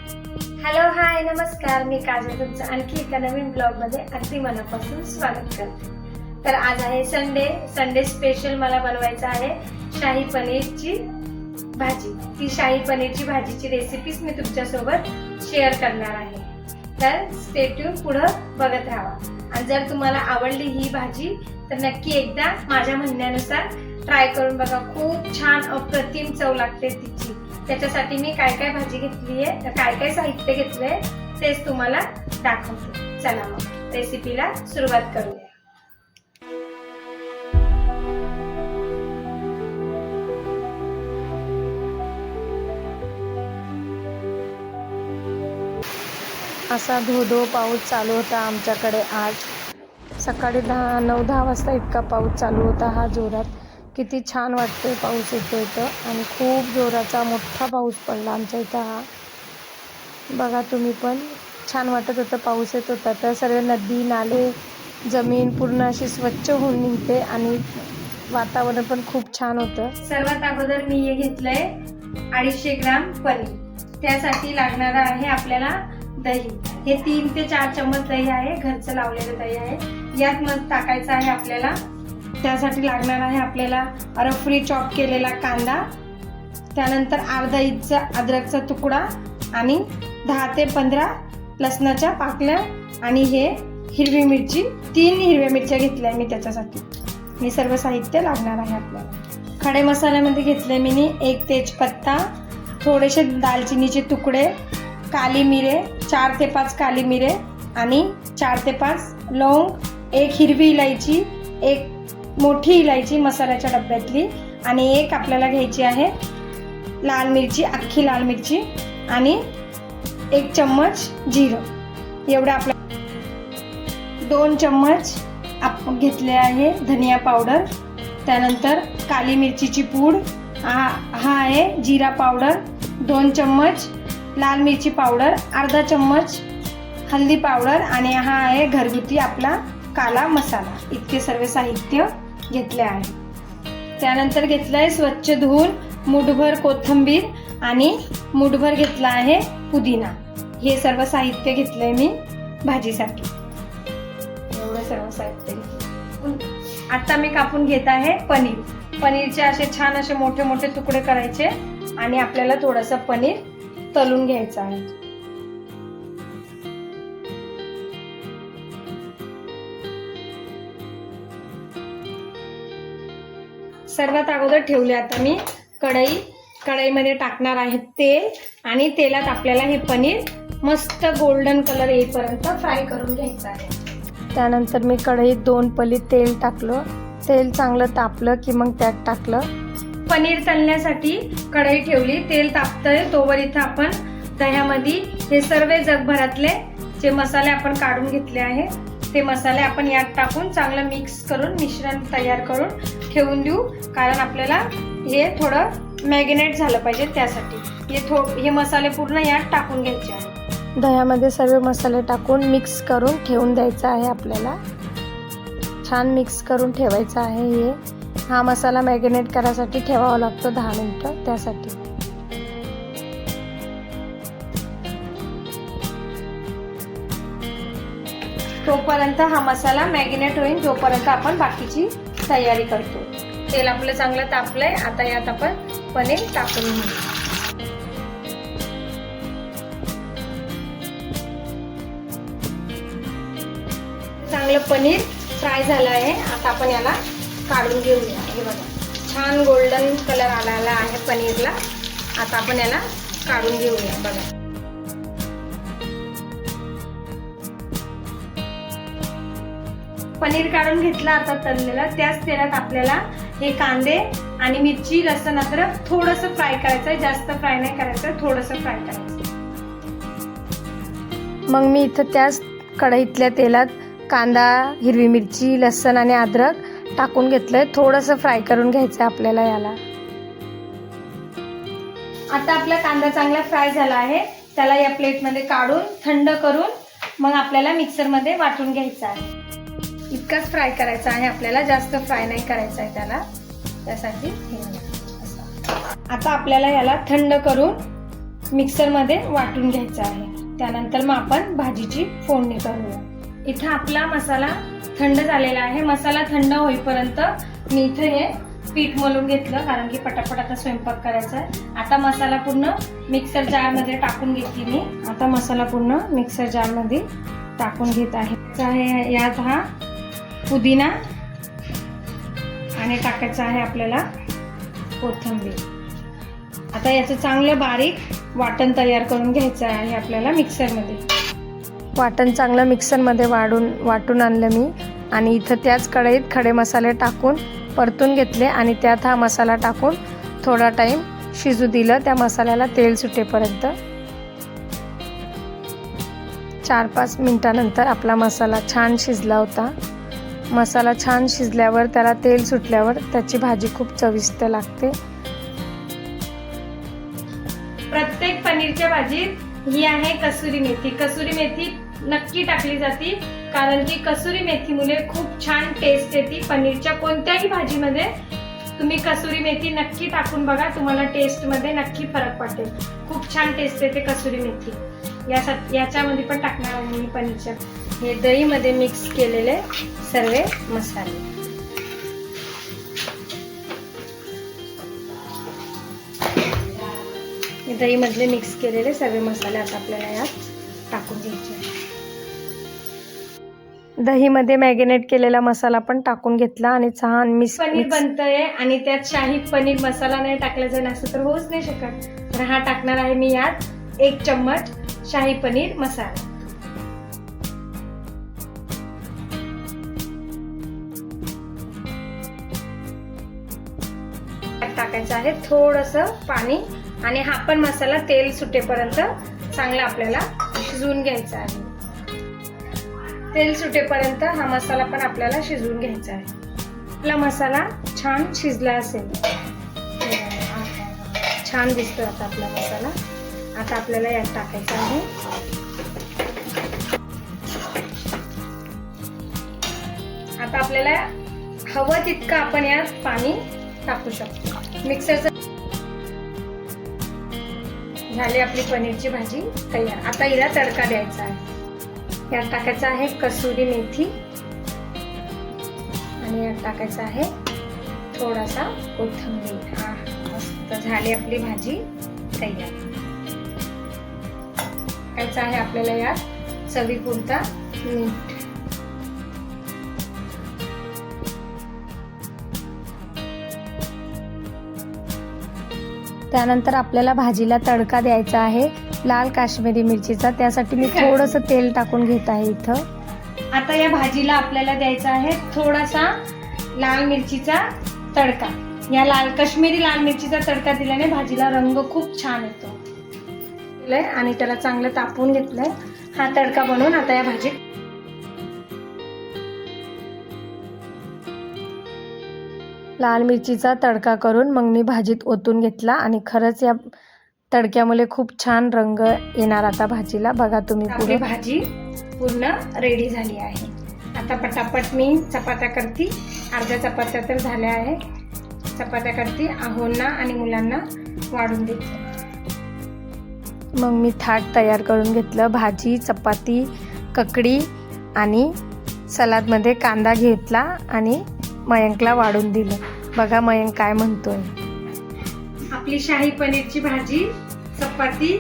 Hello hi नमस्कार, मी काजल तुमचं आणखी एका नवीन ब्लॉग मध्ये अगदी मनापासून स्वागत करते. तर आज आहे संडे स्पेशल मला बनवायचं आहे शाही पनीरची भाजी. ती शाही पनीरची भाजीची रेसिपीज मी तुमच्यासोबत शेअर करणार आहे. तर स्टे ट्यून, पुढं बघत राहा. आणि जर तुम्हाला आवडली ही भाजी तर नक्की एकदा माझ्या म्हणण्यानुसार ट्राय करून बघा. खूप छान अप्रतिम चव लागते तिची. त्याच्यासाठी मी काय काय भाजी घेतली आहे, काय साहित्य घेतलंय तेच तुम्हाला दाखवते. चला मग रेसिपीला सुरुवात करूया. असा धो पाऊस चालू होता आमच्याकडे. आज सकाळी 9-10 वाजता इतका पाऊस चालू होता हा जोरात. किती छान वाटते पाऊस येतो इथं. आणि खूप जोराचा मोठा पाऊस पडला आमच्या इथं. हा बघा तुम्ही पण, छान वाटत होतं पाऊस येत होता तर. सर्व नदी नाले जमीन पूर्ण अशी स्वच्छ होऊन निघते आणि वातावरण पण खूप छान होतं. सर्वात अगोदर मी हे घेतलंय 250 ग्राम पनीर. त्यासाठी लागणार आहे आपल्याला दही. हे 3 ते 4 चम्मच दही आहे, घरचं लावलेलं दही आहे. यात मग टाकायचं आहे आपल्याला. त्यासाठी लागणार आहे आपल्याला रफली चॉप केलेला कांदा, त्यानंतर अर्धा इंच अद्रकचा तुकडा आणि 10 ते 15 लसणाच्या पाकळ्या आणि हे हिरवी मिरची. 3 हिरव्या मिरच्या घेतल्या मी त्याच्यासाठी. हे सर्व साहित्य लागणार आहे आपल्याला. खडे मसाल्यामध्ये घेतले मी 1 तेजपत्ता, थोडेसे दालचिनीचे तुकडे, काली मिरे 4 ते 5 काली मिरे आणि 4 ते 5 लवंग, 1 हिरवी इलायची, 1 मोठी इलायची मसाल्याच्या डब्यातली आणि 1 आपल्याला घ्यायची आहे लाल मिरची, अख्खी लाल मिरची आणि 1 चम्मच जिरं. एवढं आपल्या 2 चम्मच आपण घेतले आहे धनिया पावडर. त्यानंतर काली मिरचीची पूड, हा आहे जिरा पावडर, 2 चम्मच लाल मिरची पावडर, अर्धा चम्मच हल्दी पावडर आणि हा आहे घरगुती आपला काला मसाला. इतके सर्व साहित्य घेतले आहे. त्यानंतर घेतलं आहे स्वच्छ धुवून मुठभर कोथिंबीर आणि मुठभर घेतला आहे पुदिना. हे सर्व साहित्य घेतलंय मी भाजीसाठी. एवढं सर्व साहित्य घेतलं. आता मी कापून घेत आहे पनीर. पनीरचे असे छान असे मोठे मोठे तुकडे करायचे आणि आपल्याला थोडंसं पनीर तळून घ्यायचं आहे. सर्वात अगोदर ठेवले आता मी कढईमध्ये टाकणार आहे तेल आणि तेलात आपल्याला हे पनीर मस्त गोल्डन कलर येईपर्यंत फ्राय करून घ्यायचं आहे. त्यानंतर मी कढईत 2 पळी तेल टाकलं. तेल चांगलं तापलं की मग त्यात टाकलं पनीर तळण्यासाठी कढई ठेवली. तेल तापतंय तोवर इथं आपण दह्यामध्ये हे सर्व जगभरातले जे मसाले आपण काढून घेतले आहे ते मसाले आपण यात टाकून चांगलं मिक्स करून मिश्रण तयार करून ठेवून देऊ. कारण आपल्याला हे थोडं मॅरिनेट झालं पाहिजे, त्यासाठी हे मसाले पूर्ण यात टाकून घ्यायचे आहे. दह्यामध्ये सर्व मसाले टाकून मिक्स करून ठेवून द्यायचा आहे आपल्याला. छान मिक्स करून ठेवायचा आहे. हा मसाला मॅरिनेट करायसाठी ठेवावा लागतो 10 मिनिटं. त्यासाठी तोपर्यंत हा मसाला मॅरिनेट होईल, तोपर्यंत आपण बाकीची तयारी करतो. तेल आपलं चांगलं तापलंय. आता यात आपण पनीर टाकून घेऊ. चांगलं पनीर फ्राय झालं आहे. आता आपण याला काढून घेऊया. हे बघा छान गोल्डन कलर आलेला आहे पनीरला. आता आपण याला काढून घेऊया. बघा पनीर काढून घेतला आता तळलेला. त्याच तेलात आपल्याला हे कांदे आणि मिरची, लसूण, अद्रक थोडंसं फ्राय करायचं आहे. जास्त फ्राय नाही करायचं, थोडंसं फ्राय करायचं. मग मी इथं त्याच कढईतल्या तेलात कांदा, हिरवी मिरची, लसूण आणि अद्रक टाकून घेतलंय. थोडंसं फ्राय करून घ्यायचं आपल्याला याला. आता आपला कांदा चांगला फ्राय झाला आहे. त्याला या प्लेटमध्ये काढून थंड करून मग आपल्याला मिक्सरमध्ये वाटून घ्यायचा आहे. इतकाच फ्राय करायचा आहे आपल्याला, जास्त फ्राय नाही करायचा आहे त्याला. त्यासाठी आता आपल्याला याला थंड करून मिक्सरमध्ये वाटून घ्यायचं आहे. त्यानंतर मग आपण भाजीची फोडणी करूया. इथं आपला मसाला थंड झालेला आहे. मसाला थंड होईपर्यंत मी इथं हे पीठ मळून घेतलं, कारण की पटापट आता स्वयंपाक करायचा आहे. आता मसाला पूर्ण मिक्सर जारमध्ये टाकून घेतली मी. आता मसाला पूर्ण मिक्सर जारमध्ये टाकून घेत आहे. यात हा पुदिना आणि टाकायचा आहे आपल्याला कोथिंबीर. आता याचं चांगलं बारीक वाटण तयार करून घ्यायचं आहे आपल्याला मिक्सरमध्ये. वाटण चांगलं मिक्सरमध्ये वाटून आणलं मी आणि इथं त्याच कढईत खडे मसाले टाकून परतून घेतले आणि त्यात हा मसाला टाकून थोडा टाईम शिजू दिलं. त्या मसाल्याला तेल सुटेपर्यंत 4-5 मिनिटानंतर आपला मसाला छान शिजला होता. मसाला छान शिजल्यावर त्याला तेल सुटल्यावर त्याची भाजी खूप चविष्ट लागते. प्रत्येक पनीरच्या भाजीत ही आहे कसुरी मेथी. कसुरी मेथी नक्की टाकली जाते, कारण की कसुरी मेथीमुळे खूप छान टेस्ट येते. पनीरच्या कोणत्याही भाजीमध्ये तुम्ही कसुरी मेथी नक्की टाकून बघा, तुम्हाला टेस्टमध्ये नक्की फरक पडेल. खूप छान टेस्ट येते कसुरी मेथी. याच्यामध्ये पण टाकणार आहे मी पनीरच्या हे दहीमध्ये मिक्स केलेले सर्व मसाले. दहीमधले मिक्स केलेले सर्व मसाले आता आपल्याला यात टाकून घ्यायचे. दहीमध्ये मॅरिनेट केलेला मसाला पण टाकून घेतला आणि छान मिक्स पनीर बनतंय आणि त्यात शाही पनीर मसाला नाही टाकला जाईल असं तर होऊच नाही शकत. तर हा टाकणार आहे मी यात 1 चम्मच शाही पनीर मसाला. टाकायचं आहे थोडंसं पाणी आणि हा पण मसाला तेल सुटेपर्यंत चांगला आपल्याला शिजवून घ्यायचा आहे. तेल सुटेपर्यंत हा मसाला पण आपल्याला शिजवून घ्यायचा आहे. आपला मसाला छान शिजला असेल, छान दिसतो आता आपला मसाला. आता आपल्याला यात टाकायचा आहे आता आपल्याला हवं तितकं आपण यात पाणी टाकू शकतो. मिक्सरचं झाली आपली पनीरची भाजी तयार. आता हिला तडका द्यायचा आहे. यात टाकायचा आहे कसुरी मेथी आणि यात टाकायचा आहे थोडासा कोथिंबीर. मस्त झाली आपली भाजी तयार. टाकायचं आहे आपल्याला यात चवीपुरता मीठ. त्यानंतर आपल्याला भाजीला तडका द्यायचा आहे लाल काश्मीरी मिरचीचा. त्यासाठी मी थोडंसं तेल टाकून घेत आहे इथं. आता या भाजीला आपल्याला द्यायचा आहे थोडासा लाल मिरचीचा तडका. या काश्मीरी लाल मिरचीचा तडका दिल्याने भाजीला रंग खूप छान येतो. आणि त्याला चांगलं तापवून घेतलंय. हा तडका बनवून आता या भाजीत लाल मिरचीचा तडका करून मग मी भाजीत ओतून घेतला आणि खरंच या तडक्यामुळे खूप छान रंग येणार आता भाजीला. बघा तुम्ही पुढे भाजी पूर्ण रेडी झाली आहे. आता पटापट मी चपात्या करते. अर्ध्या चपात्या तर झाल्या आहे. चपात्या करते, आहोंना आणि मुलांना वाढून देते. मग मी थाट तयार करून घेतलं. भाजी, चपाती, ककडी आणि सलादमध्ये कांदा घेतला आणि मयंकला वाढून दिलं. बघा मयंक काय म्हणतोय. आपली शाही पनीरची भाजी, चपाती,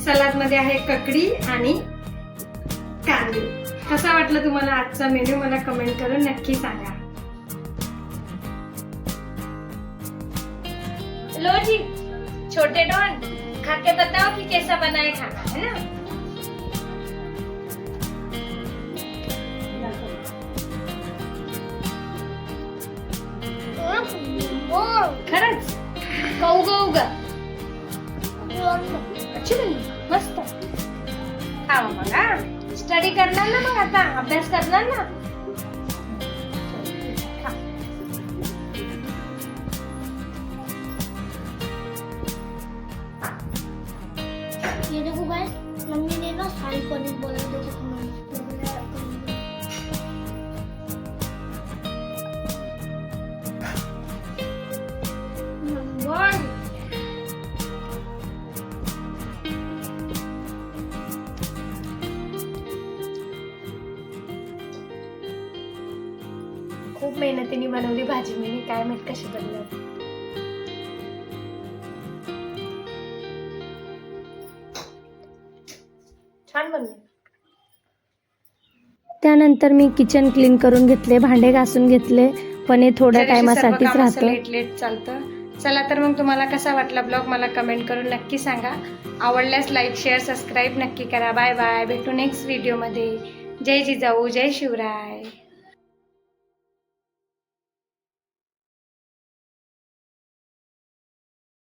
सलाद मध्ये आहे ककडी आणि कांदे. कसा वाटलं तुम्हाला आजचा मेन्यू मला कमेंट करून नक्की सांगा. लो जी छोटे डॉन, खा के बताओ कि कैसा बना है खाना, है ना. खरंच खाऊ गा अच्छी बनी, मस्त. खावा मग. हा स्टडी करणार ना, मग आता अभ्यास करणार ना. ये देखो गाइस, मम्मी ने ना शाही पनीर बोला. देखो खूप मेहनतीने बनवली भाजी मी, काय माहित कशी बनली. छान बनली. त्यानंतर मी किचन क्लीन करून घेतले, भांडे घासून घेतले, पण हे थोड्या जराशी सर्व टायमासाठीच काम असं राहतं. लेट लेट चालतं. चला तर मग तुम्हाला कसा वाटला ब्लॉग मला कमेंट करून नक्की सांगा. आवडल्यास लाईक शेअर सबस्क्राईब नक्की करा. Bye bye. भेटू नेक्स्ट व्हिडिओमध्ये. जय जिजाऊ जय शिवराय.